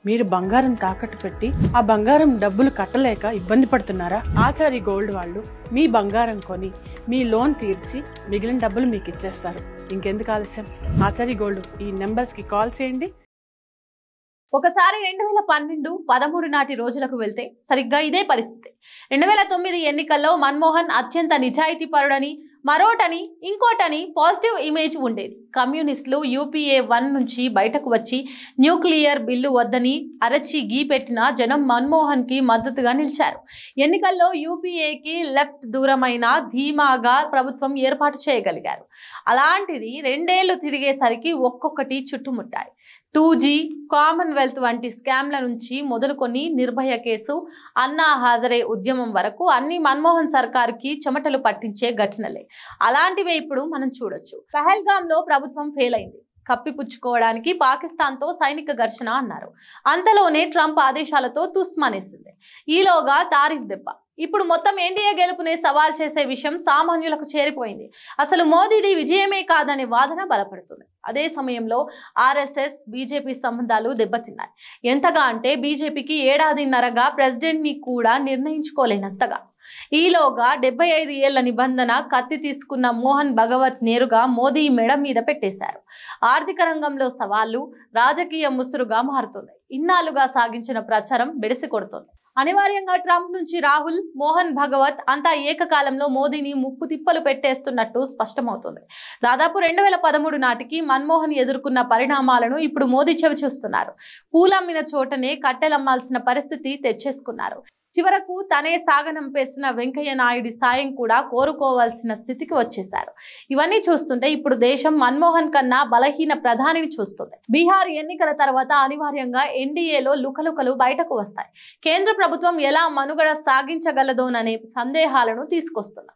మీరు బంగారం తాకట్టు పెట్టి ఆ బంగారం డబ్బులు కట్టలేక ఇబ్బంది పడుతున్నారా? ఆచారి గోల్డ్ వాళ్ళు మీ బంగారం కొని మీ లోన్ తీర్చి మిగిలిన డబ్బులు మీకు ఇచ్చేస్తారు. ఇంకెందుకు ఆలస్యం? ఆచారి గోల్డ్ ఈ నెంబర్స్ కి కాల్ చేయండి. ఒకసారి 2012-13 నాటి రోజులకు వెళ్తే సరిగ్గా ఇదే పరిస్థితి. 2009 ఎన్నికల్లో మన్మోహన్ అత్యంత నిజాయితీ పరుడని, మరోటని ఇంకోటని పాజిటివ్ ఇమేజ్ ఉండేది. కమ్యూనిస్టులు UPA 1 నుంచి బయటకు వచ్చి న్యూక్లియర్ బిల్లు వద్దని అరచి గీపెట్టిన జనం మన్మోహన్ కి మద్దతుగా నిలిచారు. ఎన్నికల్లో UPAకి లెఫ్ట్ దూరమైన ధీమాగా ప్రభుత్వం ఏర్పాటు చేయగలిగారు. అలాంటిది 2 ఏళ్లు తిరిగేసరికి ఒక్కొక్కటి చుట్టుముట్టాయి. 2G, కామన్వెల్త్ వంటి స్కామ్ల నుంచి మొదలుకొని నిర్భయ కేసు, అన్నా హజారే ఉద్యమం వరకు అన్ని మన్మోహన్ సర్కార్కి చెమటలు పట్టించే ఘటనలే. అలాంటివే ఇప్పుడు మనం చూడొచ్చు. పహల్గామ్ లో ప్రభుత్వం ఫెయిల్ అయింది. కప్పిపుచ్చుకోవడానికి పాకిస్తాన్తో సైనిక ఘర్షణ అన్నారు. అంతలోనే ట్రంప్ ఆదేశాలతో తుస్మనేసింది. ఈలోగా తారీఫ్ దెబ్బ. ఇప్పుడు మొత్తం ఎన్డీఏ గెలుపునే సవాల్ చేసే విషయం సామాన్యులకు చేరిపోయింది. అసలు మోదీది విజయమే కాదనే వాదన బలపడుతుంది. అదే సమయంలో RSS, BJP సంబంధాలు దెబ్బతిన్నాయి. ఎంతగా అంటే BJPకి ఏడాదిన్నరగా ప్రెసిడెంట్ ని కూడా నిర్ణయించుకోలేనంతగా. ఈలోగా 75 ఏళ్ల నిబంధన కత్తి తీసుకున్న మోహన్ భగవత్ నేరుగా మోదీ మెడ మీద పెట్టేశారు. ఆర్థిక రంగంలో సవాళ్లు రాజకీయ ముసురుగా మారుతుంది. ఇన్నాళ్లుగా సాగించిన ప్రచారం బెడిసి కొడుతుంది. అనివార్యంగా ట్రంప్ నుంచి రాహుల్, మోహన్ భగవత్ అంతా ఏకకాలంలో మోదీని ముప్పు తిప్పలు పెట్టేస్తున్నట్టు స్పష్టమవుతుంది. దాదాపు 2013 నాటికి మన్మోహన్ ఎదుర్కొన్న పరిణామాలను ఇప్పుడు మోదీ చవిచూస్తున్నారు. పూలమ్మిన చోటనే కట్టెలమ్మాల్సిన పరిస్థితి తెచ్చేసుకున్నారు. చివరకు తనే సాగనంపేసిన వెంకయ్య నాయుడి సాయం కూడా కోరుకోవాల్సిన స్థితికి వచ్చేశారు. ఇవన్నీ చూస్తుంటే ఇప్పుడు దేశం మన్మోహన్ కన్నా బలహీన ప్రధానిని చూస్తుంది. బీహార్ ఎన్నికల తర్వాత అనివార్యంగా ఎన్డీఏలో లుకలుకలు బయటకు వస్తాయి. కేంద్ర ప్రభుత్వం ఎలా మనుగడ సాగించగలదోననే సందేహాలను తీసుకొస్తున్నారు.